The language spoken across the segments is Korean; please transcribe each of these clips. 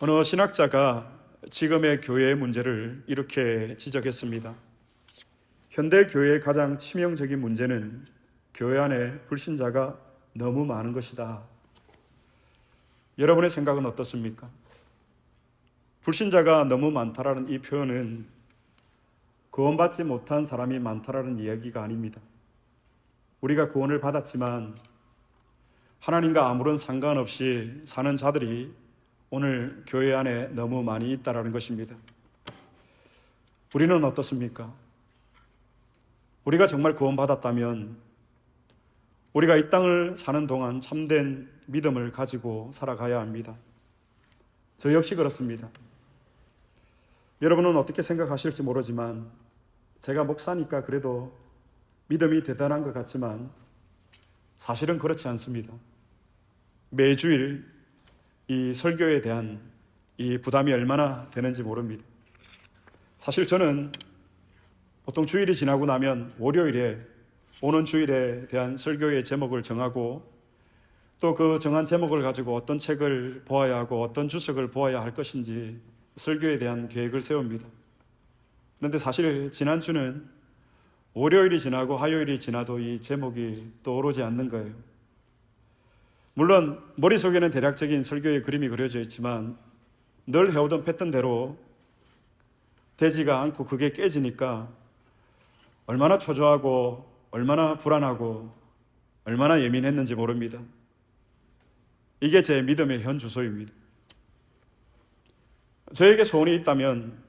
어느 신학자가 지금의 교회의 문제를 이렇게 지적했습니다. 현대 교회의 가장 치명적인 문제는 교회 안에 불신자가 너무 많은 것이다. 여러분의 생각은 어떻습니까? 불신자가 너무 많다라는 이 표현은 구원받지 못한 사람이 많다라는 이야기가 아닙니다. 우리가 구원을 받았지만 하나님과 아무런 상관없이 사는 자들이 오늘 교회 안에 너무 많이 있다라는 것입니다. 우리는 어떻습니까? 우리가 정말 구원받았다면 우리가 이 땅을 사는 동안 참된 믿음을 가지고 살아가야 합니다. 저 역시 그렇습니다. 여러분은 어떻게 생각하실지 모르지만 제가 목사니까 그래도 믿음이 대단한 것 같지만 사실은 그렇지 않습니다. 매주일 이 설교에 대한 이 부담이 얼마나 되는지 모릅니다. 사실 저는 보통 주일이 지나고 나면 월요일에 오는 주일에 대한 설교의 제목을 정하고 또 그 정한 제목을 가지고 어떤 책을 보아야 하고 어떤 주석을 보아야 할 것인지 설교에 대한 계획을 세웁니다. 그런데 사실 지난주는 월요일이 지나고 화요일이 지나도 이 제목이 떠오르지 않는 거예요. 물론 머릿속에는 대략적인 설교의 그림이 그려져 있지만 늘 해오던 패턴대로 되지가 않고 그게 깨지니까 얼마나 초조하고 얼마나 불안하고 얼마나 예민했는지 모릅니다. 이게 제 믿음의 현 주소입니다. 저에게 소원이 있다면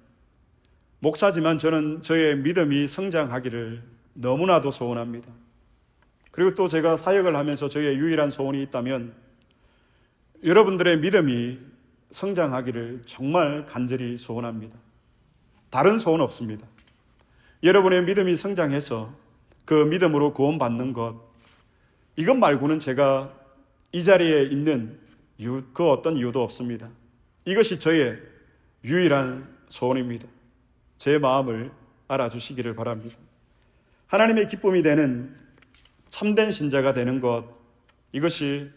목사지만 저는 저의 믿음이 성장하기를 너무나도 소원합니다. 그리고 또 제가 사역을 하면서 저의 유일한 소원이 있다면 여러분들의 믿음이 성장하기를 정말 간절히 소원합니다. 다른 소원 없습니다. 여러분의 믿음이 성장해서 그 믿음으로 구원받는 것, 이것 말고는 제가 이 자리에 있는 그 어떤 이유도 없습니다. 이것이 저의 유일한 소원입니다. 제 마음을 알아주시기를 바랍니다. 하나님의 기쁨이 되는 참된 신자가 되는 것, 이것이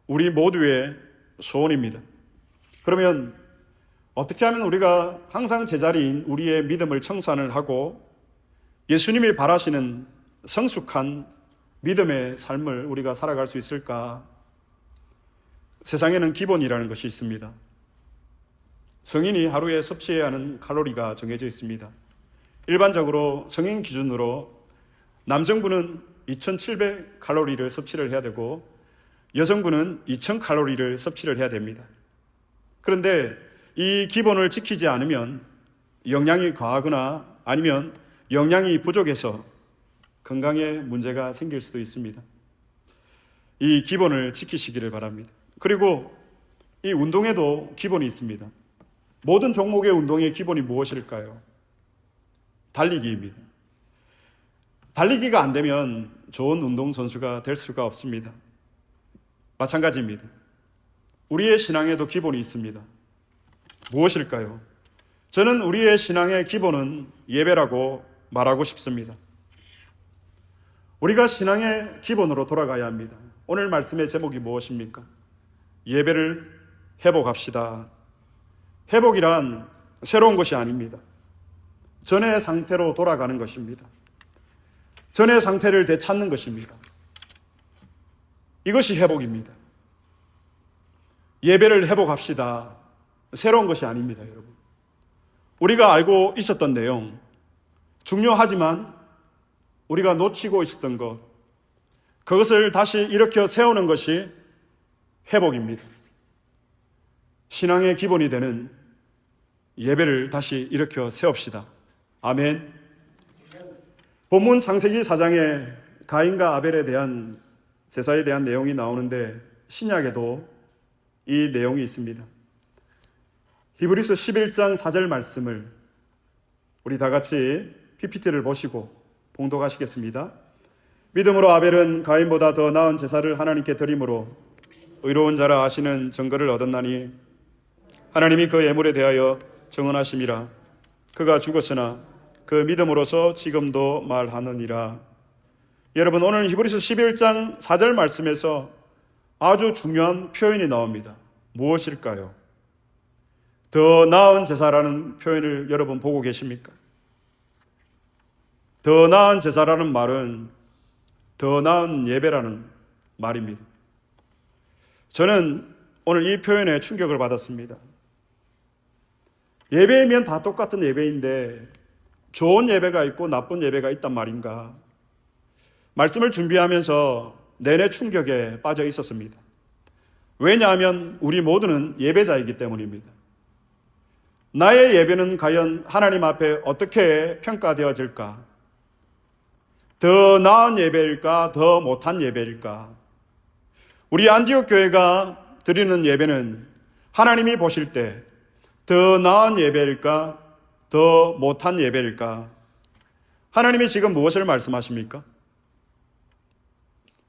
우리 모두의 소원입니다. 그러면 어떻게 하면 우리가 항상 제자리인 우리의 믿음을 청산을 하고 예수님이 바라시는 성숙한 믿음의 삶을 우리가 살아갈 수 있을까? 세상에는 기본이라는 것이 있습니다. 성인이 하루에 섭취해야 하는 칼로리가 정해져 있습니다. 일반적으로 성인 기준으로 남성분은 2700칼로리를 섭취를 해야 되고 여성분은 2000칼로리를 섭취를 해야 됩니다. 그런데 이 기본을 지키지 않으면 영양이 과하거나 아니면 영양이 부족해서 건강에 문제가 생길 수도 있습니다. 이 기본을 지키시기를 바랍니다. 그리고 이 운동에도 기본이 있습니다. 모든 종목의 운동의 기본이 무엇일까요? 달리기입니다. 달리기가 안 되면 좋은 운동선수가 될 수가 없습니다. 마찬가지입니다. 우리의 신앙에도 기본이 있습니다. 무엇일까요? 저는 우리의 신앙의 기본은 예배라고 말하고 싶습니다. 우리가 신앙의 기본으로 돌아가야 합니다. 오늘 말씀의 제목이 무엇입니까? 예배를 회복합시다. 회복이란 새로운 것이 아닙니다. 전의 상태로 돌아가는 것입니다. 전의 상태를 되찾는 것입니다. 이것이 회복입니다. 예배를 회복합시다. 새로운 것이 아닙니다, 여러분. 우리가 알고 있었던 내용, 중요하지만 우리가 놓치고 있었던 것, 그것을 다시 일으켜 세우는 것이 회복입니다. 신앙의 기본이 되는 예배를 다시 일으켜 세웁시다. 아멘. 본문 창세기 4장에 가인과 아벨에 대한 제사에 대한 내용이 나오는데 신약에도 이 내용이 있습니다. 히브리서 11장 4절 말씀을 우리 다 같이 PPT를 보시고 봉독하시겠습니다. 믿음으로 아벨은 가인보다 더 나은 제사를 하나님께 드림으로 의로운 자라 하시는 증거를 얻었나니 하나님이 그 예물에 대하여 정언하심이라. 그가 죽었으나 그 믿음으로서 지금도 말하느니라. 여러분, 오늘 히브리서 11장 4절 말씀에서 아주 중요한 표현이 나옵니다. 무엇일까요? 더 나은 제사라는 표현을 여러분 보고 계십니까? 더 나은 제사라는 말은 더 나은 예배라는 말입니다. 저는 오늘 이 표현에 충격을 받았습니다. 예배이면 다 똑같은 예배인데 좋은 예배가 있고 나쁜 예배가 있단 말인가? 말씀을 준비하면서 내내 충격에 빠져 있었습니다. 왜냐하면 우리 모두는 예배자이기 때문입니다. 나의 예배는 과연 하나님 앞에 어떻게 평가되어질까? 더 나은 예배일까? 더 못한 예배일까? 우리 안디옥 교회가 드리는 예배는 하나님이 보실 때 더 나은 예배일까? 더 못한 예배일까? 하나님이 지금 무엇을 말씀하십니까?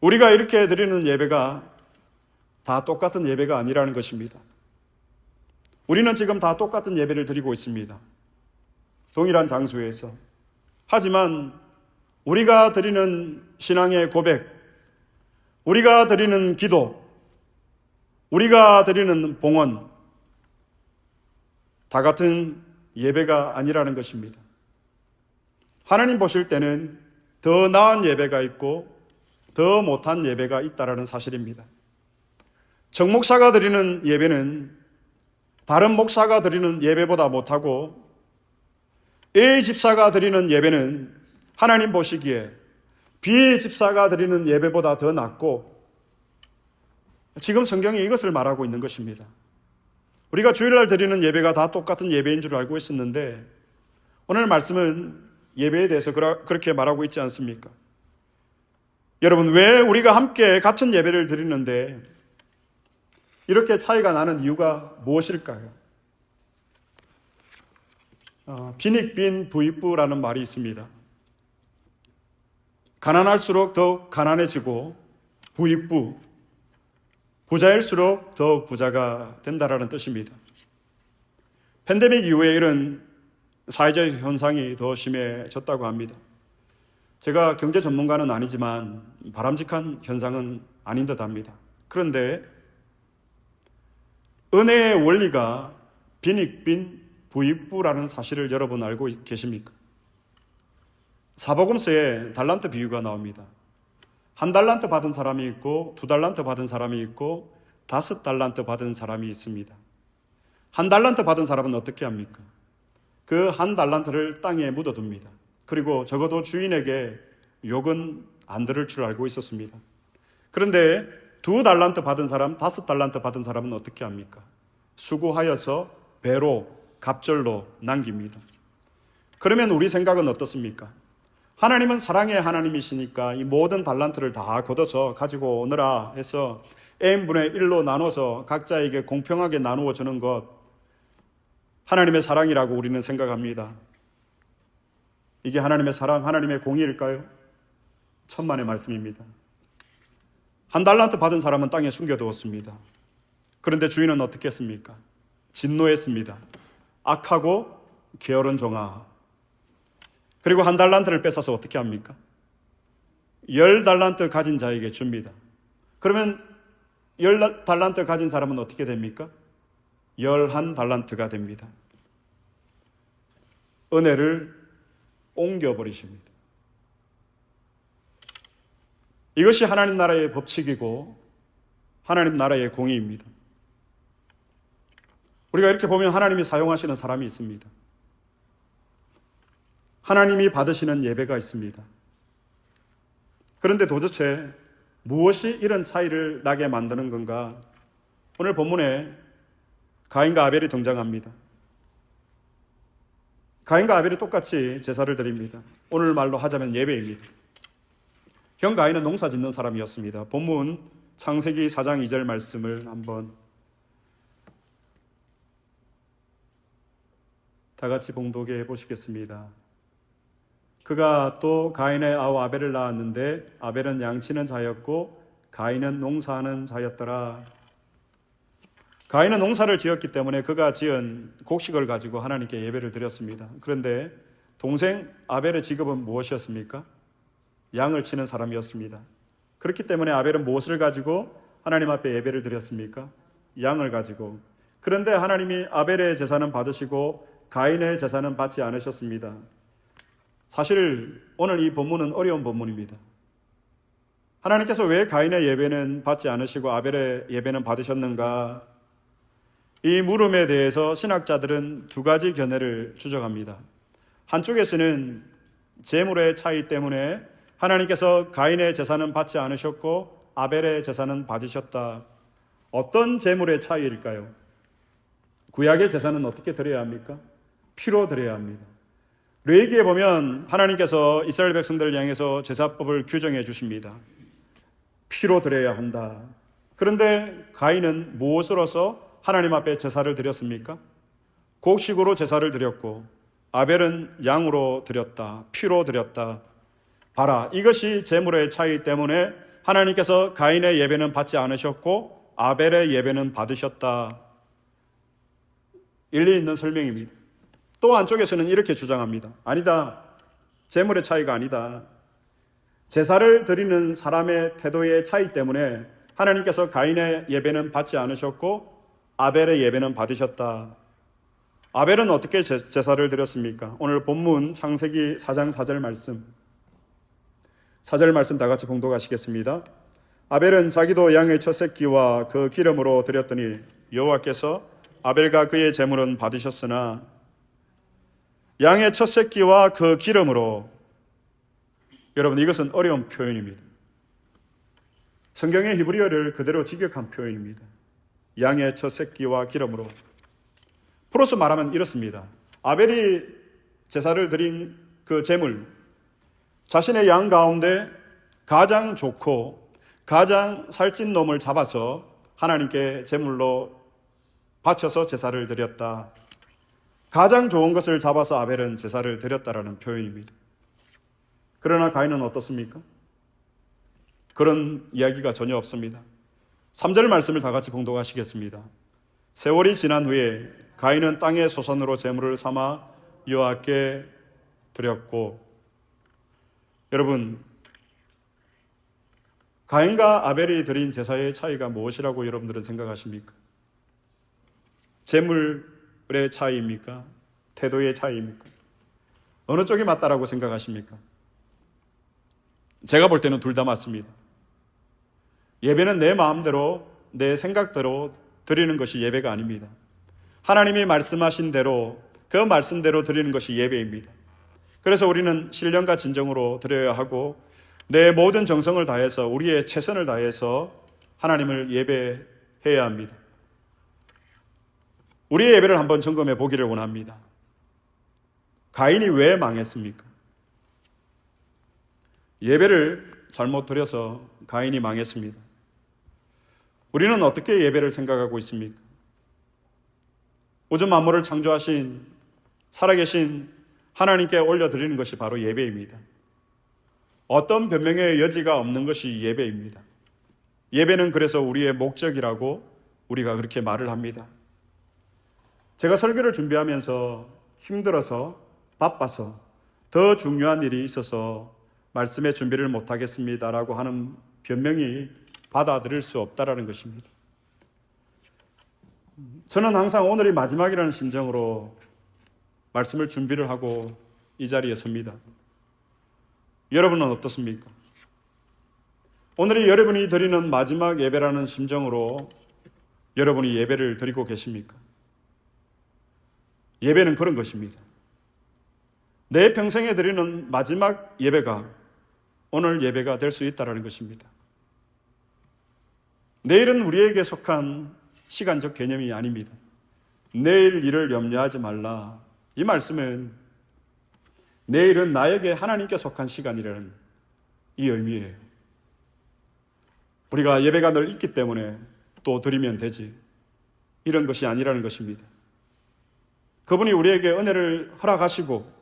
우리가 이렇게 드리는 예배가 다 똑같은 예배가 아니라는 것입니다. 우리는 지금 다 똑같은 예배를 드리고 있습니다. 동일한 장소에서. 하지만 우리가 드리는 신앙의 고백, 우리가 드리는 기도, 우리가 드리는 봉헌, 다 같은 예배가 아니라는 것입니다. 하나님 보실 때는 더 나은 예배가 있고 더 못한 예배가 있다는 사실입니다. 정목사가 드리는 예배는 다른 목사가 드리는 예배보다 못하고 A 집사가 드리는 예배는 하나님 보시기에 B 집사가 드리는 예배보다 더 낫고, 지금 성경이 이것을 말하고 있는 것입니다. 우리가 주일날 드리는 예배가 다 똑같은 예배인 줄 알고 있었는데 오늘 말씀은 예배에 대해서 그렇게 말하고 있지 않습니까? 여러분, 왜 우리가 함께 같은 예배를 드리는데 이렇게 차이가 나는 이유가 무엇일까요? 빈익빈 부익부라는 말이 있습니다. 가난할수록 더 가난해지고 부익부, 부자일수록 더 부자가 된다라는 뜻입니다. 팬데믹 이후에 이런 사회적 현상이 더 심해졌다고 합니다. 제가 경제 전문가는 아니지만 바람직한 현상은 아닌 듯합니다. 그런데 은혜의 원리가 빈익빈 부익부라는 사실을 여러분 알고 계십니까? 사복음서에 달란트 비유가 나옵니다. 1달란트 받은 사람이 있고 2달란트 받은 사람이 있고 5달란트 받은 사람이 있습니다. 1달란트 받은 사람은 어떻게 합니까? 그 1달란트를 땅에 묻어둡니다. 그리고 적어도 주인에게 욕은 안 들을 줄 알고 있었습니다. 그런데 2달란트 받은 사람, 5달란트 받은 사람은 어떻게 합니까? 수고하여서 배로, 갑절로 남깁니다. 그러면 우리 생각은 어떻습니까? 하나님은 사랑의 하나님이시니까 이 모든 달란트를 다 걷어서 가지고 오너라 해서 n분의 1로 나눠서 각자에게 공평하게 나누어 주는 것, 하나님의 사랑이라고 우리는 생각합니다. 이게 하나님의 사랑, 하나님의 공의일까요? 천만의 말씀입니다. 1달란트 받은 사람은 땅에 숨겨두었습니다. 그런데 주인은 어떻게 했습니까? 진노했습니다. 악하고 게으른 종아. 그리고 1달란트를 뺏어서 어떻게 합니까? 10달란트 가진 자에게 줍니다. 그러면 10달란트 가진 사람은 어떻게 됩니까? 11달란트가 됩니다. 은혜를 옮겨버리십니다. 이것이 하나님 나라의 법칙이고 하나님 나라의 공의입니다. 우리가 이렇게 보면 하나님이 사용하시는 사람이 있습니다. 하나님이 받으시는 예배가 있습니다. 그런데 도대체 무엇이 이런 차이를 나게 만드는 건가? 오늘 본문에 가인과 아벨이 등장합니다. 가인과 아벨이 똑같이 제사를 드립니다. 오늘 말로 하자면 예배입니다. 형 가인은 농사 짓는 사람이었습니다. 본문 창세기 4장 2절 말씀을 한번 다 같이 봉독해 보시겠습니다. 그가 또 가인의 아우 아벨을 낳았는데 아벨은 양치는 자였고 가인은 농사하는 자였더라. 가인은 농사를 지었기 때문에 그가 지은 곡식을 가지고 하나님께 예배를 드렸습니다. 그런데 동생 아벨의 직업은 무엇이었습니까? 양을 치는 사람이었습니다. 그렇기 때문에 아벨은 무엇을 가지고 하나님 앞에 예배를 드렸습니까? 양을 가지고. 그런데 하나님이 아벨의 제사는 받으시고 가인의 제사는 받지 않으셨습니다. 사실 오늘 이 본문은 어려운 본문입니다. 하나님께서 왜 가인의 예배는 받지 않으시고 아벨의 예배는 받으셨는가? 이 물음에 대해서 신학자들은 두 가지 견해를 추적합니다. 한쪽에서는 재물의 차이 때문에 하나님께서 가인의 제사는 받지 않으셨고 아벨의 제사는 받으셨다. 어떤 재물의 차이일까요? 구약의 제사는 어떻게 드려야 합니까? 피로 드려야 합니다. 레위기에 보면 하나님께서 이스라엘 백성들을 향해서 제사법을 규정해 주십니다. 피로 드려야 한다. 그런데 가인은 무엇으로서 하나님 앞에 제사를 드렸습니까? 곡식으로 제사를 드렸고 아벨은 양으로 드렸다. 피로 드렸다. 봐라, 이것이 재물의 차이 때문에 하나님께서 가인의 예배는 받지 않으셨고 아벨의 예배는 받으셨다. 일리 있는 설명입니다. 또 한쪽에서는 이렇게 주장합니다. 아니다. 재물의 차이가 아니다. 제사를 드리는 사람의 태도의 차이 때문에 하나님께서 가인의 예배는 받지 않으셨고 아벨의 예배는 받으셨다. 아벨은 어떻게 제사를 드렸습니까? 오늘 본문 창세기 4장 4절 말씀. 4절 말씀 다 같이 봉독하시겠습니다. 아벨은 자기도 양의 첫 새끼와 그 기름으로 드렸더니 여호와께서 아벨과 그의 제물은 받으셨으나 양의 첫 새끼와 그 기름으로. 여러분, 이것은 어려운 표현입니다. 성경의 히브리어를 그대로 직역한 표현입니다. 양의 첫 새끼와 기름으로. 풀어서 말하면 이렇습니다. 아벨이 제사를 드린 그 제물, 자신의 양 가운데 가장 좋고 가장 살찐 놈을 잡아서 하나님께 제물로 바쳐서 제사를 드렸다. 가장 좋은 것을 잡아서 아벨은 제사를 드렸다라는 표현입니다. 그러나 가인은 어떻습니까? 그런 이야기가 전혀 없습니다. 3절 말씀을 다 같이 봉독하시겠습니다. 세월이 지난 후에 가인은 땅의 소산으로 제물을 삼아 여호와께 드렸고. 여러분, 가인과 아벨이 드린 제사의 차이가 무엇이라고 여러분들은 생각하십니까? 제물의 차이입니까? 태도의 차이입니까? 어느 쪽이 맞다라고 생각하십니까? 제가 볼 때는 둘 다 맞습니다. 예배는 내 마음대로, 내 생각대로 드리는 것이 예배가 아닙니다. 하나님이 말씀하신 대로, 그 말씀대로 드리는 것이 예배입니다. 그래서 우리는 신령과 진정으로 드려야 하고 내 모든 정성을 다해서, 우리의 최선을 다해서 하나님을 예배해야 합니다. 우리의 예배를 한번 점검해 보기를 원합니다. 가인이 왜 망했습니까? 예배를 잘못 드려서 가인이 망했습니다. 우리는 어떻게 예배를 생각하고 있습니까? 우주 만물을 창조하신 살아계신 하나님께 올려드리는 것이 바로 예배입니다. 어떤 변명의 여지가 없는 것이 예배입니다. 예배는 그래서 우리의 목적이라고 우리가 그렇게 말을 합니다. 제가 설교를 준비하면서 힘들어서 바빠서 더 중요한 일이 있어서 말씀의 준비를 못하겠습니다라고 하는 변명이 받아들일 수 없다라는 것입니다. 저는 항상 오늘이 마지막이라는 심정으로 말씀을 준비를 하고 이 자리에 섭니다. 여러분은 어떻습니까? 오늘이 여러분이 드리는 마지막 예배라는 심정으로 여러분이 예배를 드리고 계십니까? 예배는 그런 것입니다. 내 평생에 드리는 마지막 예배가 오늘 예배가 될 수 있다는 것입니다. 내일은 우리에게 속한 시간적 개념이 아닙니다. 내일 일을 염려하지 말라. 이 말씀은 내일은 나에게 하나님께 속한 시간이라는 이 의미예요. 우리가 예배가 늘 있기 때문에 또 드리면 되지, 이런 것이 아니라는 것입니다. 그분이 우리에게 은혜를 허락하시고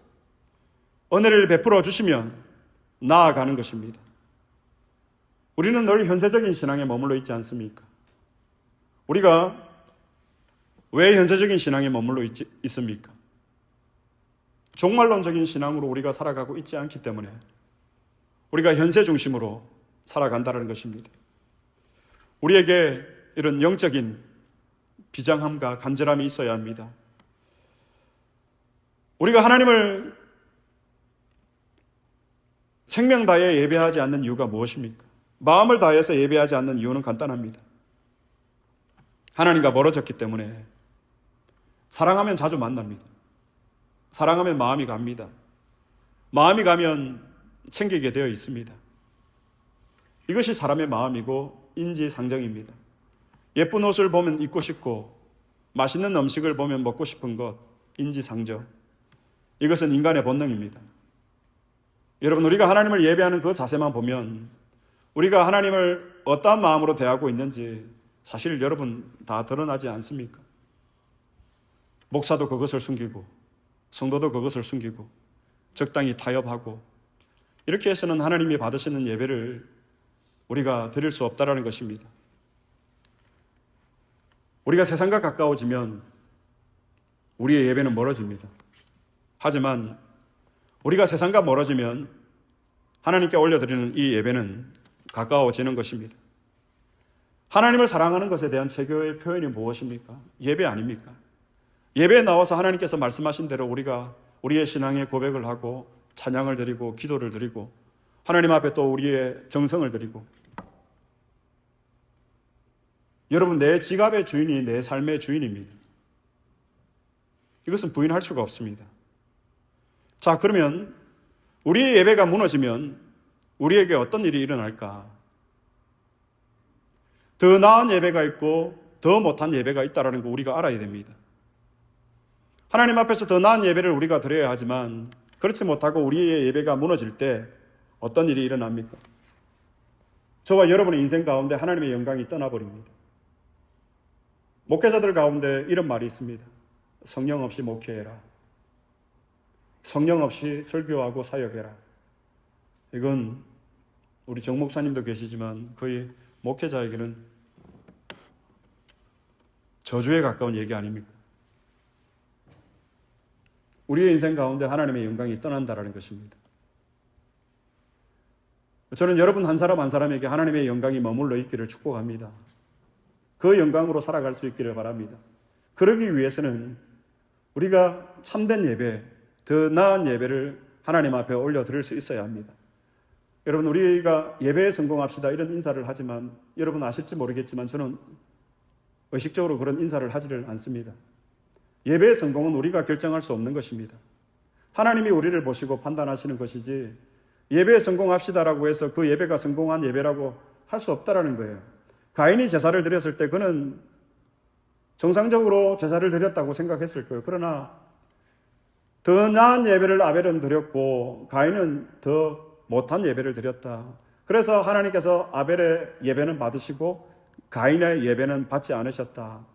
은혜를 베풀어 주시면 나아가는 것입니다. 우리는 늘 현세적인 신앙에 머물러 있지 않습니까? 우리가 왜 현세적인 신앙에 머물러 있습니까? 종말론적인 신앙으로 우리가 살아가고 있지 않기 때문에 우리가 현세 중심으로 살아간다는 것입니다. 우리에게 이런 영적인 비장함과 간절함이 있어야 합니다. 우리가 하나님을 생명 다해 예배하지 않는 이유가 무엇입니까? 마음을 다해서 예배하지 않는 이유는 간단합니다. 하나님과 멀어졌기 때문에. 사랑하면 자주 만납니다. 사랑하면 마음이 갑니다. 마음이 가면 챙기게 되어 있습니다. 이것이 사람의 마음이고 인지상정입니다. 예쁜 옷을 보면 입고 싶고 맛있는 음식을 보면 먹고 싶은 것, 인지상정. 이것은 인간의 본능입니다. 여러분, 우리가 하나님을 예배하는 그 자세만 보면 우리가 하나님을 어떠한 마음으로 대하고 있는지 사실 여러분 다 드러나지 않습니까? 목사도 그것을 숨기고 성도도 그것을 숨기고 적당히 타협하고 이렇게 해서는 하나님이 받으시는 예배를 우리가 드릴 수 없다라는 것입니다. 우리가 세상과 가까워지면 우리의 예배는 멀어집니다. 하지만 우리가 세상과 멀어지면 하나님께 올려드리는 이 예배는 가까워지는 것입니다. 하나님을 사랑하는 것에 대한 체교의 표현이 무엇입니까? 예배 아닙니까? 예배에 나와서 하나님께서 말씀하신 대로 우리가 우리의 신앙의 고백을 하고 찬양을 드리고 기도를 드리고 하나님 앞에 또 우리의 정성을 드리고, 여러분, 내 지갑의 주인이 내 삶의 주인입니다. 이것은 부인할 수가 없습니다. 자, 그러면 우리의 예배가 무너지면 우리에게 어떤 일이 일어날까? 더 나은 예배가 있고 더 못한 예배가 있다는 거 우리가 알아야 됩니다. 하나님 앞에서 더 나은 예배를 우리가 드려야 하지만 그렇지 못하고 우리의 예배가 무너질 때 어떤 일이 일어납니까? 저와 여러분의 인생 가운데 하나님의 영광이 떠나버립니다. 목회자들 가운데 이런 말이 있습니다. 성령 없이 목회해라. 성령 없이 설교하고 사역해라. 이건 우리 정 목사님도 계시지만 거의 목회자에게는 저주에 가까운 얘기 아닙니까? 우리의 인생 가운데 하나님의 영광이 떠난다는 것입니다. 저는 여러분 한 사람 한 사람에게 하나님의 영광이 머물러 있기를 축복합니다. 그 영광으로 살아갈 수 있기를 바랍니다. 그러기 위해서는 우리가 참된 예배, 더 나은 예배를 하나님 앞에 올려드릴 수 있어야 합니다. 여러분, 우리가 예배에 성공합시다 이런 인사를 하지만 여러분 아실지 모르겠지만 저는 의식적으로 그런 인사를 하지를 않습니다. 예배의 성공은 우리가 결정할 수 없는 것입니다. 하나님이 우리를 보시고 판단하시는 것이지 예배에 성공합시다라고 해서 그 예배가 성공한 예배라고 할 수 없다라는 거예요. 가인이 제사를 드렸을 때 그는 정상적으로 제사를 드렸다고 생각했을 거예요. 그러나 더 나은 예배를 아벨은 드렸고 가인은 더 못한 예배를 드렸다. 그래서 하나님께서 아벨의 예배는 받으시고 가인의 예배는 받지 않으셨다.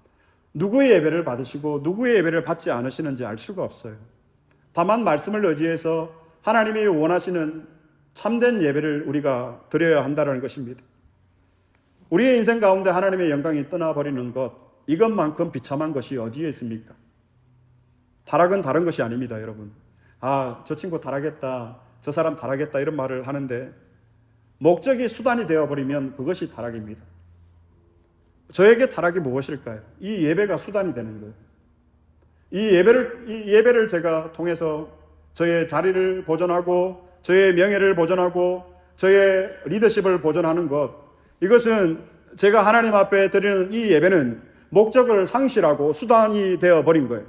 누구의 예배를 받으시고 누구의 예배를 받지 않으시는지 알 수가 없어요. 다만 말씀을 의지해서 하나님이 원하시는 참된 예배를 우리가 드려야 한다는 것입니다. 우리의 인생 가운데 하나님의 영광이 떠나버리는 것, 이것만큼 비참한 것이 어디에 있습니까? 타락은 다른 것이 아닙니다, 여러분. 아, 저 친구 타락했다, 저 사람 타락했다 이런 말을 하는데 목적이 수단이 되어버리면 그것이 타락입니다. 저에게 타락이 무엇일까요? 이 예배가 수단이 되는 거예요. 이 예배를 제가 통해서 저의 자리를 보존하고 저의 명예를 보존하고 저의 리더십을 보존하는 것, 이것은 제가 하나님 앞에 드리는 이 예배는 목적을 상실하고 수단이 되어버린 거예요.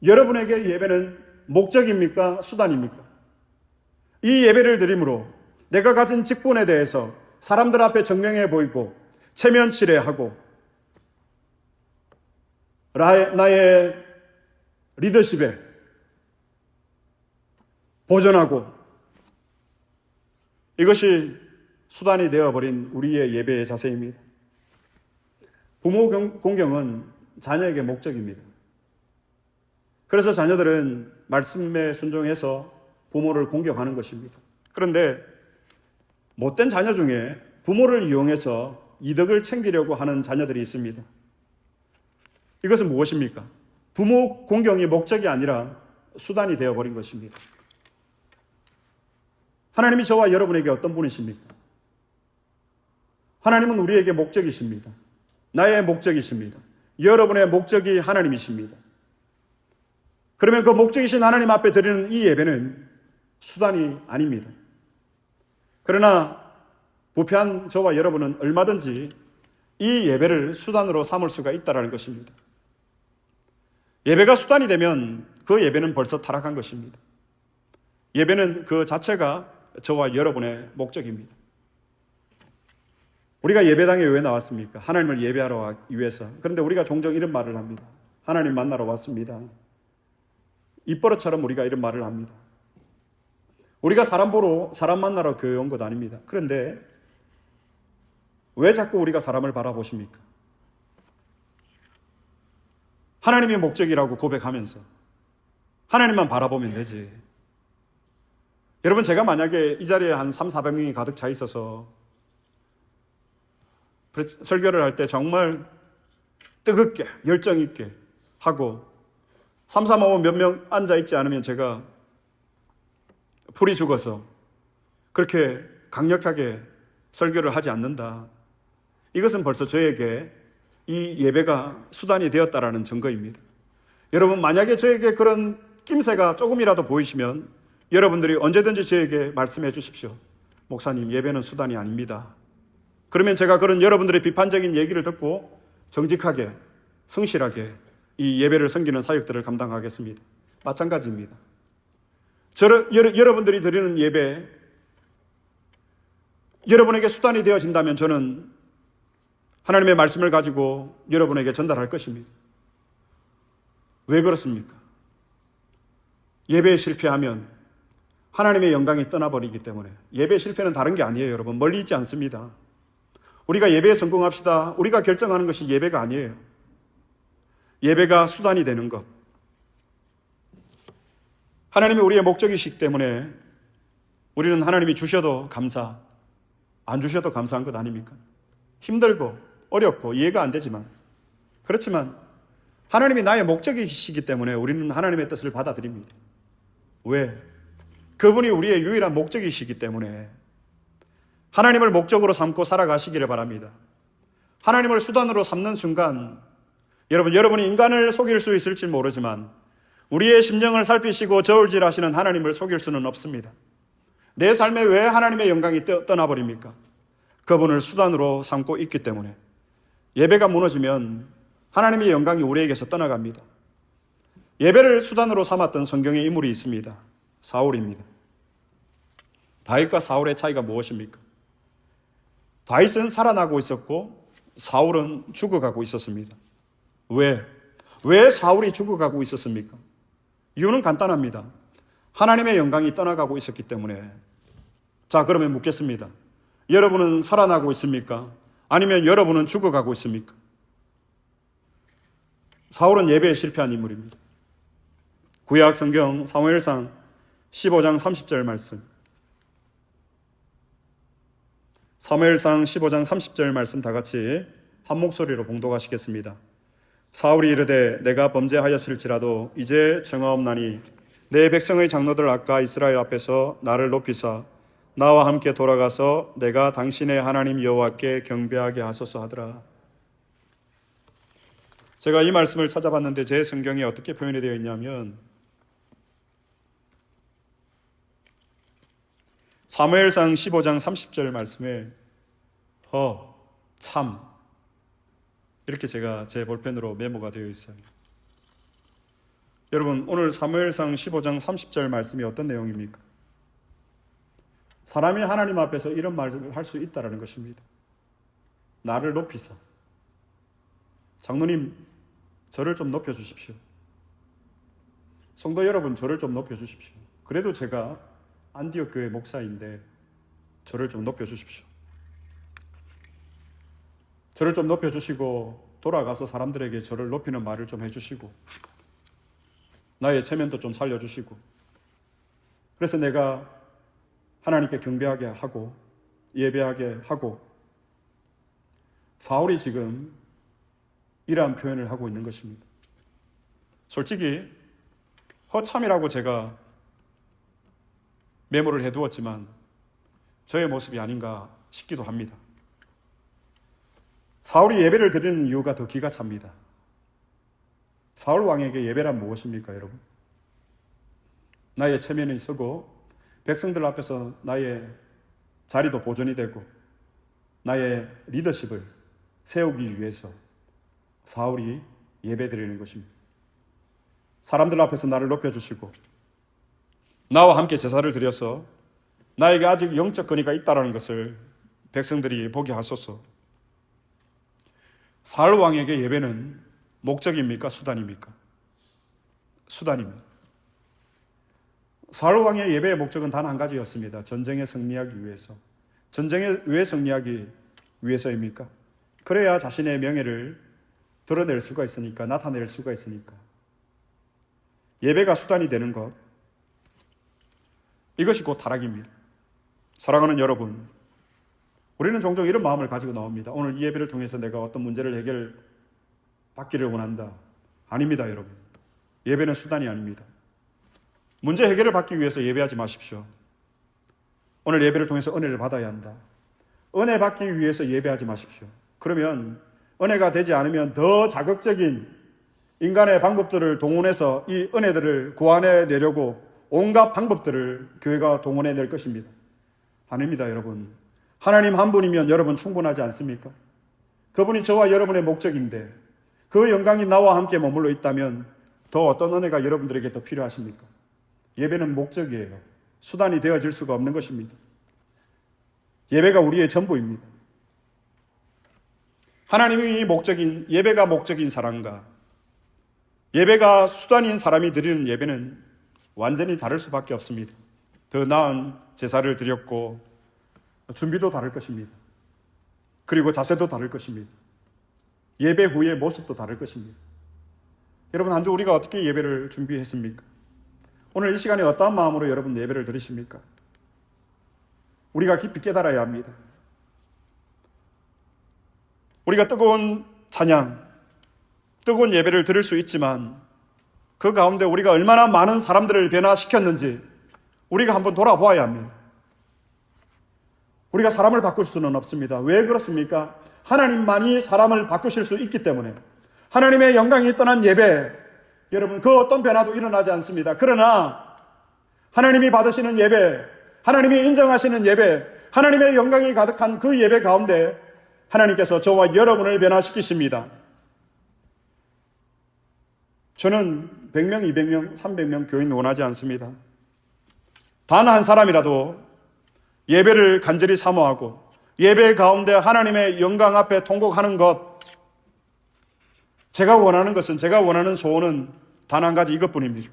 여러분에게 예배는 목적입니까? 수단입니까? 이 예배를 드림으로 내가 가진 직분에 대해서 사람들 앞에 정명해 보이고 체면치레하고 나의 리더십에 보존하고, 이것이 수단이 되어버린 우리의 예배의 자세입니다. 부모 공경은 자녀에게 목적입니다. 그래서 자녀들은 말씀에 순종해서 부모를 공경하는 것입니다. 그런데 못된 자녀 중에 부모를 이용해서 이득을 챙기려고 하는 자녀들이 있습니다. 이것은 무엇입니까? 부모 공경이 목적이 아니라 수단이 되어버린 것입니다. 하나님이 저와 여러분에게 어떤 분이십니까? 하나님은 우리에게 목적이십니다. 나의 목적이십니다. 여러분의 목적이 하나님이십니다. 그러면 그 목적이신 하나님 앞에 드리는 이 예배는 수단이 아닙니다. 그러나 부패한 저와 여러분은 얼마든지 이 예배를 수단으로 삼을 수가 있다는 것입니다. 예배가 수단이 되면 그 예배는 벌써 타락한 것입니다. 예배는 그 자체가 저와 여러분의 목적입니다. 우리가 예배당에 왜 나왔습니까? 하나님을 예배하러 위해서. 그런데 우리가 종종 이런 말을 합니다. 하나님 만나러 왔습니다. 입버릇처럼 우리가 이런 말을 합니다. 우리가 사람 보러, 사람 만나러 교회 온 것 아닙니다. 그런데 왜 자꾸 우리가 사람을 바라보십니까? 하나님이 목적이라고 고백하면서 하나님만 바라보면 되지. 여러분, 제가 만약에 이 자리에 한 300~400명이 가득 차 있어서 설교를 할 때 정말 뜨겁게 열정 있게 하고 3~4~5 몇 명 앉아있지 않으면 제가 풀이 죽어서 그렇게 강력하게 설교를 하지 않는다. 이것은 벌써 저에게 이 예배가 수단이 되었다라는 증거입니다. 여러분, 만약에 저에게 그런 낌새가 조금이라도 보이시면 여러분들이 언제든지 저에게 말씀해 주십시오. 목사님, 예배는 수단이 아닙니다. 그러면 제가 그런 여러분들의 비판적인 얘기를 듣고 정직하게 성실하게 이 예배를 섬기는 사역들을 감당하겠습니다. 마찬가지입니다. 여러분들이 드리는 예배, 여러분에게 수단이 되어진다면 저는 하나님의 말씀을 가지고 여러분에게 전달할 것입니다. 왜 그렇습니까? 예배에 실패하면 하나님의 영광이 떠나버리기 때문에. 예배 실패는 다른 게 아니에요, 여러분. 멀리 있지 않습니다. 우리가 예배에 성공합시다. 우리가 결정하는 것이 예배가 아니에요. 예배가 수단이 되는 것. 하나님이 우리의 목적이시기 때문에 우리는 하나님이 주셔도 감사, 안 주셔도 감사한 것 아닙니까? 힘들고 어렵고 이해가 안 되지만, 그렇지만 하나님이 나의 목적이시기 때문에 우리는 하나님의 뜻을 받아들입니다. 왜? 그분이 우리의 유일한 목적이시기 때문에 하나님을 목적으로 삼고 살아가시기를 바랍니다. 하나님을 수단으로 삼는 순간 여러분이 인간을 속일 수 있을지 모르지만 우리의 심령을 살피시고 저울질하시는 하나님을 속일 수는 없습니다. 내 삶에 왜 하나님의 영광이 떠나버립니까? 그분을 수단으로 삼고 있기 때문에. 예배가 무너지면 하나님의 영광이 우리에게서 떠나갑니다. 예배를 수단으로 삼았던 성경의 인물이 있습니다. 사울입니다. 다윗과 사울의 차이가 무엇입니까? 다윗은 살아나고 있었고 사울은 죽어가고 있었습니다. 왜 사울이 죽어가고 있었습니까? 이유는 간단합니다. 하나님의 영광이 떠나가고 있었기 때문에. 자, 그러면 묻겠습니다. 여러분은 살아나고 있습니까? 아니면 여러분은 죽어가고 있습니까? 사울은 예배에 실패한 인물입니다. 구약 성경 사무엘상 15장 30절 말씀. 사무엘상 15장 30절 말씀 다 같이 한 목소리로 봉독하시겠습니다. 사울이 이르되 내가 범죄하였을지라도 이제 정하옵나니 내 백성의 장로들 아까 이스라엘 앞에서 나를 높이사 나와 함께 돌아가서 내가 당신의 하나님 여호와께 경배하게 하소서 하더라. 제가 이 말씀을 찾아봤는데 제 성경에 어떻게 표현이 되어 있냐면 사무엘상 15장 30절 말씀에 참 이렇게 제가 제 볼펜으로 메모가 되어 있어요. 여러분, 오늘 사무엘상 15장 30절 말씀이 어떤 내용입니까? 사람이 하나님 앞에서 이런 말을 할 수 있다는 것입니다. 나를 높이사. 장로님, 저를 좀 높여주십시오. 성도 여러분, 저를 좀 높여주십시오. 그래도 제가 안디옥 교회 목사인데 저를 좀 높여주십시오. 저를 좀 높여주시고 돌아가서 사람들에게 저를 높이는 말을 좀 해주시고 나의 체면도 좀 살려주시고, 그래서 내가 하나님께 경배하게 하고 예배하게 하고. 사울이 지금 이러한 표현을 하고 있는 것입니다. 솔직히 허참이라고 제가 메모를 해두었지만 저의 모습이 아닌가 싶기도 합니다. 사울이 예배를 드리는 이유가 더 기가 찹니다. 사울 왕에게 예배란 무엇입니까, 여러분? 나의 체면이 서고 백성들 앞에서 나의 자리도 보존이 되고 나의 리더십을 세우기 위해서 사울이 예배드리는 것입니다. 사람들 앞에서 나를 높여주시고 나와 함께 제사를 드려서 나에게 아직 영적 권위가 있다는 것을 백성들이 보게 하소서. 사울 왕에게 예배는 목적입니까? 수단입니까? 수단입니다. 사울 왕의 예배의 목적은 단 한 가지였습니다. 전쟁에 승리하기 위해서. 전쟁에 왜 승리하기 위해서입니까? 그래야 자신의 명예를 드러낼 수가 있으니까, 나타낼 수가 있으니까. 예배가 수단이 되는 것, 이것이 곧 타락입니다. 사랑하는 여러분, 우리는 종종 이런 마음을 가지고 나옵니다. 오늘 이 예배를 통해서 내가 어떤 문제를 해결받기를 원한다. 아닙니다, 여러분. 예배는 수단이 아닙니다. 문제 해결을 받기 위해서 예배하지 마십시오. 오늘 예배를 통해서 은혜를 받아야 한다. 은혜 받기 위해서 예배하지 마십시오. 그러면 은혜가 되지 않으면 더 자극적인 인간의 방법들을 동원해서 이 은혜들을 구해내려고 온갖 방법들을 교회가 동원해낼 것입니다. 아닙니다, 여러분. 하나님 한 분이면 여러분 충분하지 않습니까? 그분이 저와 여러분의 목적인데 그 영광이 나와 함께 머물러 있다면 더 어떤 은혜가 여러분들에게 더 필요하십니까? 예배는 목적이에요. 수단이 되어질 수가 없는 것입니다. 예배가 우리의 전부입니다. 하나님이 목적인, 예배가 목적인 사람과 예배가 수단인 사람이 드리는 예배는 완전히 다를 수밖에 없습니다. 더 나은 제사를 드렸고 준비도 다를 것입니다. 그리고 자세도 다를 것입니다. 예배 후의 모습도 다를 것입니다. 여러분, 한 주 우리가 어떻게 예배를 준비했습니까? 오늘 이 시간에 어떠한 마음으로 여러분 예배를 드리십니까? 우리가 깊이 깨달아야 합니다. 우리가 뜨거운 찬양, 뜨거운 예배를 드릴 수 있지만 그 가운데 우리가 얼마나 많은 사람들을 변화시켰는지 우리가 한번 돌아보아야 합니다. 우리가 사람을 바꿀 수는 없습니다. 왜 그렇습니까? 하나님만이 사람을 바꾸실 수 있기 때문에. 하나님의 영광이 떠난 예배, 여러분 그 어떤 변화도 일어나지 않습니다. 그러나 하나님이 받으시는 예배, 하나님이 인정하시는 예배, 하나님의 영광이 가득한 그 예배 가운데 하나님께서 저와 여러분을 변화시키십니다. 저는 100명, 200명, 300명 교인 원하지 않습니다. 단 한 사람이라도 예배를 간절히 사모하고 예배 가운데 하나님의 영광 앞에 통곡하는 것, 제가 원하는 것은, 제가 원하는 소원은 단 한 가지 이것뿐입니다.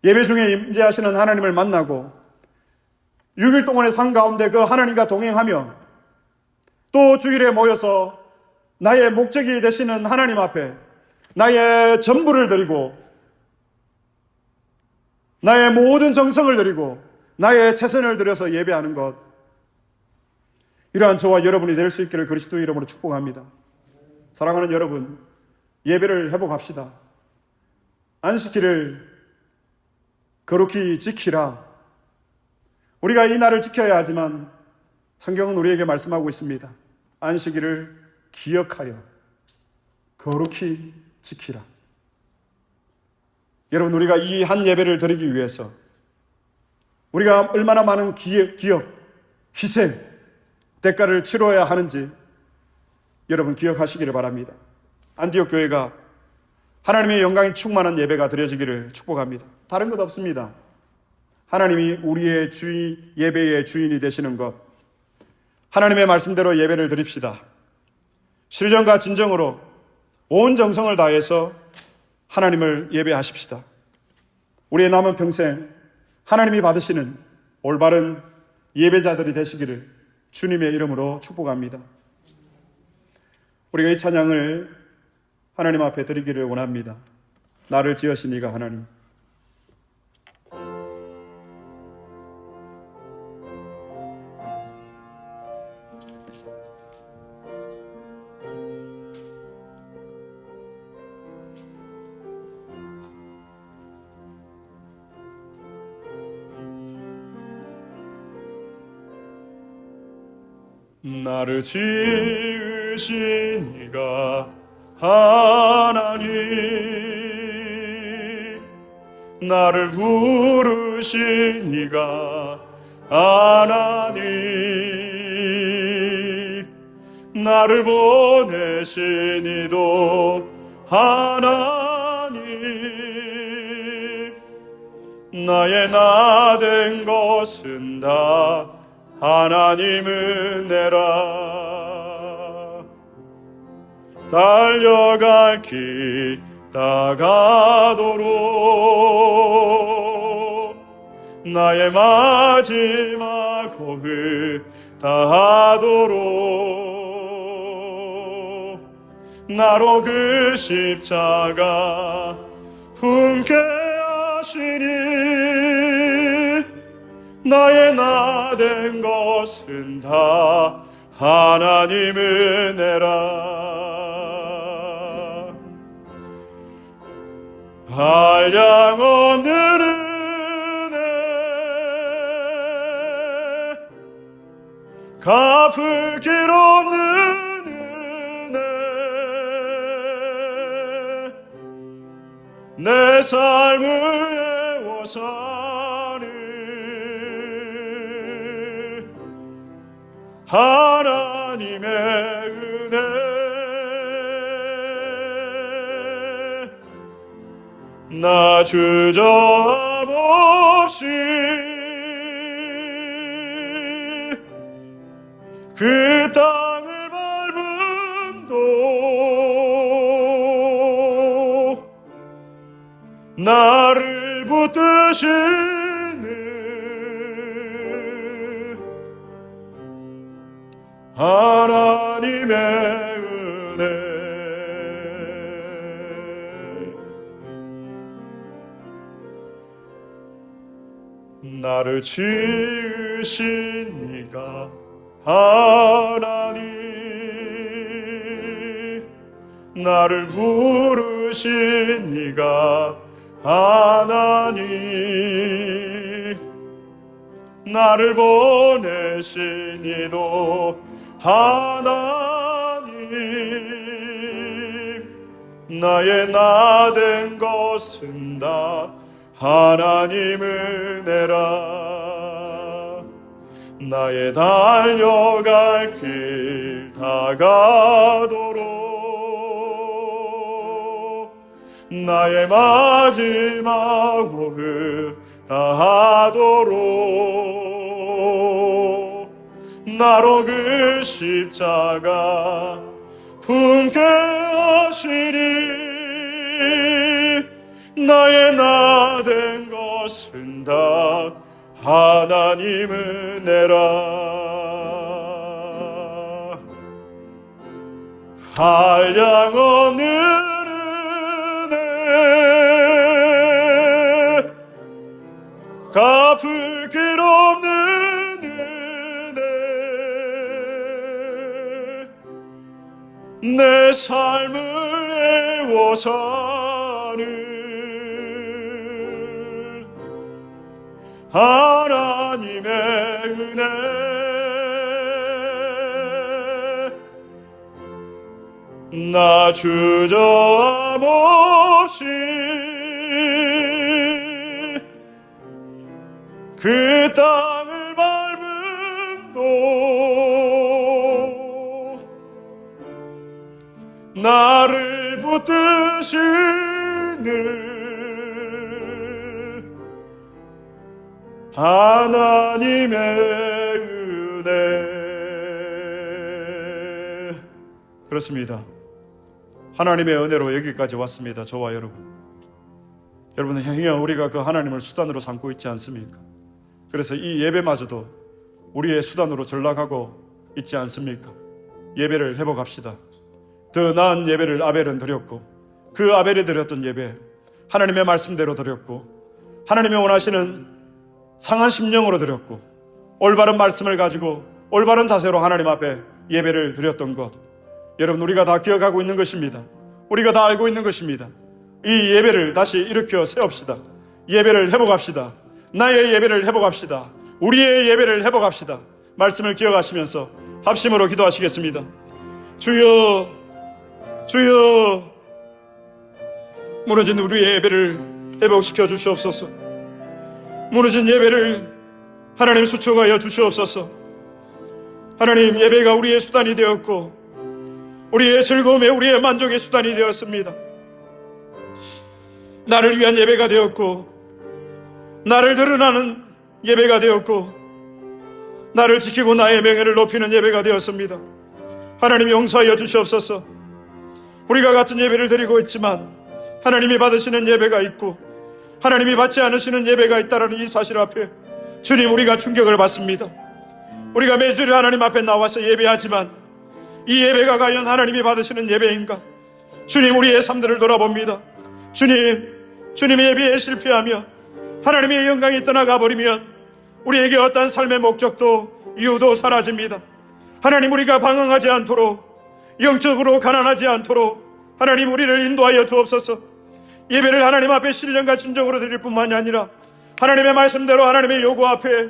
예배 중에 임재하시는 하나님을 만나고 6일 동안의 삶 가운데 그 하나님과 동행하며 또 주일에 모여서 나의 목적이 되시는 하나님 앞에 나의 전부를 드리고 나의 모든 정성을 드리고 나의 최선을 들여서 예배하는 것, 이러한 저와 여러분이 될 수 있기를 그리스도 이름으로 축복합니다. 사랑하는 여러분, 예배를 회복합시다. 안식일을 거룩히 지키라. 우리가 이 날을 지켜야 하지만 성경은 우리에게 말씀하고 있습니다. 안식일을 기억하여 거룩히 지키라. 여러분, 우리가 이 한 예배를 드리기 위해서 우리가 얼마나 많은 기억, 희생, 대가를 치러야 하는지 여러분 기억하시기를 바랍니다. 안디옥 교회가 하나님의 영광이 충만한 예배가 드려지기를 축복합니다. 다른 것 없습니다. 하나님이 우리의 예배의 주인이 되시는 것, 하나님의 말씀대로 예배를 드립시다. 신령과 진정으로 온 정성을 다해서 하나님을 예배하십시다. 우리의 남은 평생 하나님이 받으시는 올바른 예배자들이 되시기를 주님의 이름으로 축복합니다. 우리가 이 찬양을 하나님 앞에 드리기를 원합니다. 나를 지으신 이가 하나님. 나를 지으신 이가 하나님. 나를 부르신 이가 하나님, 나를 보내신 이도 하나님, 나의 나 된 것은 다 하나님 은혜라. 달려갈 길 다가도록 나의 마지막 호흡 다하도록 나로 그 십자가 품게 하시니 나의 나 된 것은 다 하나님 은혜라. 한량없는 은혜, 갚을 길 없는 은혜, 내 삶을 애워사는 하나님의 은혜, 나 주저함 없이 그 땅을 밟음도 나를 붙드시는 하나님의 은혜, 나를 지으신 이가 하나님, 나를 부르신 이가 하나님, 나를 보내신 이도 하나님, 나의 나 된 것은 다 하나님 은혜라. 나의 달려갈 길 다가도록 나의 마지막 호흡 다하도록 나로 그 십자가 품게 하시니 나의 나 된 것은 다 하나님 은혜라. 한량없는 은혜, 갚을 길 없는 은혜, 내 삶을 애워사는 하나님의 은혜, 나 주저함 없이 그 땅을 밟음도 나를 붙드시는 하나님의 은혜. 그렇습니다. 하나님의 은혜로 여기까지 왔습니다. 저와 여러분. 여러분은 행여 우리가 그 하나님을 수단으로 삼고 있지 않습니까? 그래서 이 예배마저도 우리의 수단으로 전락하고 있지 않습니까? 예배를 회복합시다. 더 나은 예배를 아벨은 드렸고, 그 아벨이 드렸던 예배 하나님의 말씀대로 드렸고, 하나님이 원하시는 상한 심령으로 드렸고, 올바른 말씀을 가지고 올바른 자세로 하나님 앞에 예배를 드렸던 것, 여러분 우리가 다 기억하고 있는 것입니다. 우리가 다 알고 있는 것입니다. 이 예배를 다시 일으켜 세웁시다. 예배를 회복합시다. 나의 예배를 회복합시다. 우리의 예배를 회복합시다. 말씀을 기억하시면서 합심으로 기도하시겠습니다. 주여, 주여, 무너진 우리의 예배를 회복시켜 주시옵소서. 무너진 예배를 하나님 수축하여 주시옵소서. 하나님, 예배가 우리의 수단이 되었고 우리의 즐거움에 우리의 만족의 수단이 되었습니다. 나를 위한 예배가 되었고 나를 드러나는 예배가 되었고 나를 지키고 나의 명예를 높이는 예배가 되었습니다. 하나님, 용서하여 주시옵소서. 우리가 같은 예배를 드리고 있지만 하나님이 받으시는 예배가 있고 하나님이 받지 않으시는 예배가 있다는 이 사실 앞에 주님, 우리가 충격을 받습니다. 우리가 매주일 하나님 앞에 나와서 예배하지만 이 예배가 과연 하나님이 받으시는 예배인가? 주님, 우리의 삶들을 돌아봅니다. 주님의 예배에 실패하며 하나님의 영광이 떠나가 버리면 우리에게 어떠한 삶의 목적도 이유도 사라집니다. 하나님, 우리가 방황하지 않도록, 영적으로 가난하지 않도록 하나님, 우리를 인도하여 주옵소서. 예배를 하나님 앞에 신령과 진정으로 드릴 뿐만이 아니라 하나님의 말씀대로 하나님의 요구 앞에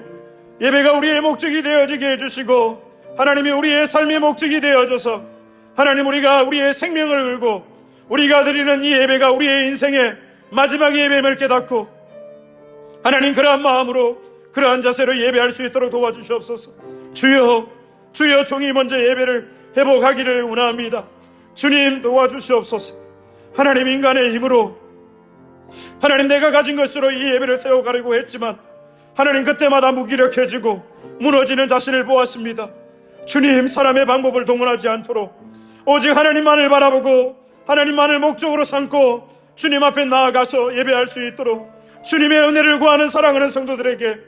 예배가 우리의 목적이 되어지게 해주시고 하나님이 우리의 삶의 목적이 되어줘서 하나님, 우리가 우리의 생명을 걸고 우리가 드리는 이 예배가 우리의 인생의 마지막 예배임을 깨닫고 하나님, 그러한 마음으로 그러한 자세로 예배할 수 있도록 도와주시옵소서. 주여 종이 먼저 예배를 회복하기를 원합니다. 주님, 도와주시옵소서. 하나님, 인간의 힘으로 하나님, 내가 가진 것으로 이 예배를 세워가려고 했지만 하나님, 그때마다 무기력해지고 무너지는 자신을 보았습니다. 주님, 사람의 방법을 동원하지 않도록 오직 하나님만을 바라보고 하나님만을 목적으로 삼고 주님 앞에 나아가서 예배할 수 있도록 주님의 은혜를 구하는 사랑하는 성도들에게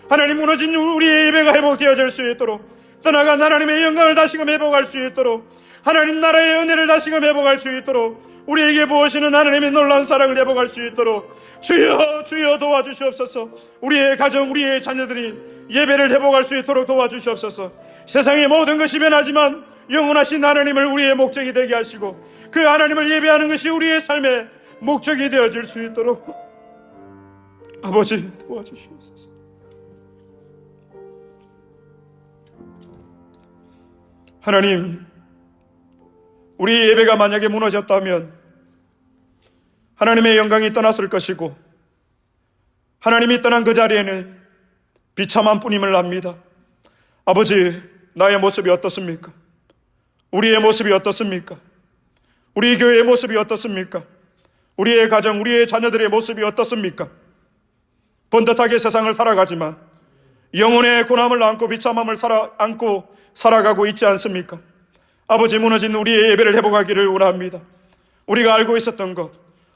하나님, 무너진 우리의 예배가 회복되어질 수 있도록, 떠나간 하나님의 영광을 다시금 회복할 수 있도록, 하나님 나라의 은혜를 다시금 회복할 수 있도록, 우리에게 부으시는 하나님의 놀라운 사랑을 회복할 수 있도록 주여 도와주시옵소서. 우리의 가정, 우리의 자녀들이 예배를 회복할 수 있도록 도와주시옵소서. 세상의 모든 것이 변하지만 영원하신 하나님을 우리의 목적이 되게 하시고 그 하나님을 예배하는 것이 우리의 삶의 목적이 되어질 수 있도록 아버지, 도와주시옵소서. 하나님, 우리 예배가 만약에 무너졌다면 하나님의 영광이 떠났을 것이고 하나님이 떠난 그 자리에는 비참한 뿐임을 압니다. 아버지, 나의 모습이 어떻습니까? 우리의 모습이 어떻습니까? 우리 교회의 모습이 어떻습니까? 우리의 가정, 우리의 자녀들의 모습이 어떻습니까? 번듯하게 세상을 살아가지만 영혼의 고난을 안고 비참함을 안고 살아가고 있지 않습니까? 아버지, 무너진 우리의 예배를 회복하기를 원합니다. 우리가 알고 있었던 것,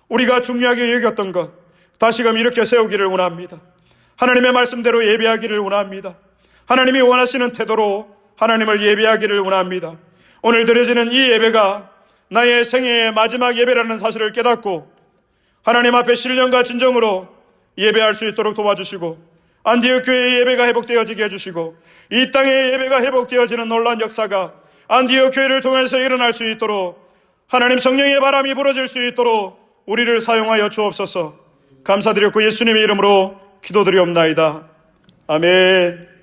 우리가 중요하게 여겼던 것 다시금 이렇게 세우기를 원합니다. 하나님의 말씀대로 예배하기를 원합니다. 하나님이 원하시는 태도로 하나님을 예배하기를 원합니다. 오늘 드려지는 이 예배가 나의 생애의 마지막 예배라는 사실을 깨닫고 하나님 앞에 신령과 진정으로 예배할 수 있도록 도와주시고 안디옥 교회의 예배가 회복되어지게 해주시고 이 땅의 예배가 회복되어지는 놀라운 역사가 안디옥 교회를 통해서 일어날 수 있도록 하나님 성령의 바람이 불어질 수 있도록 우리를 사용하여 주옵소서. 감사드렸고 예수님의 이름으로 기도드리옵나이다. 아멘.